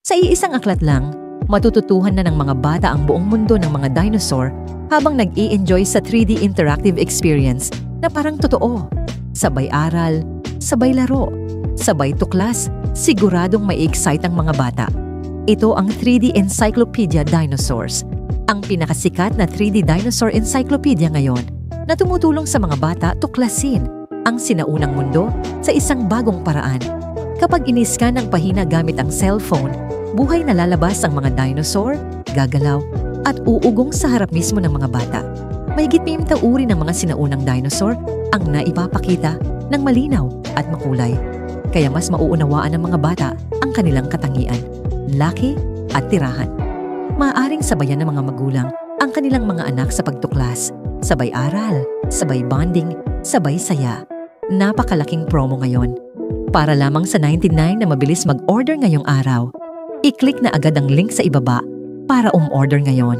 Sa iisang aklat lang, matututuhan na ng mga bata ang buong mundo ng mga dinosaur habang nag-i-enjoy sa 3D interactive experience na parang totoo. Sabay aral, sabay laro, sabay tuklas, siguradong may excite ang mga bata. Ito ang 3D Encyclopedia Dinosaurs, ang pinakasikat na 3D dinosaur encyclopedia ngayon na tumutulong sa mga bata tuklasin ang sinaunang mundo sa isang bagong paraan. Kapag iniskan ng pahina gamit ang cellphone, buhay na lalabas ang mga dinosaur, gagalaw, at uugong sa harap mismo ng mga bata. Mahigit 50 uri ng mga sinaunang dinosaur ang naipapakita ng malinaw at makulay. Kaya mas mauunawaan ng mga bata ang kanilang katangian, laki at tirahan. Maaaring sabayan ng mga magulang ang kanilang mga anak sa pagtuklas, sabay aral, sabay bonding, sabay saya. Napakalaking promo ngayon. Para lamang sa 99 na mabilis mag-order ngayong araw, i-click na agad ang link sa ibaba para umorder ngayon.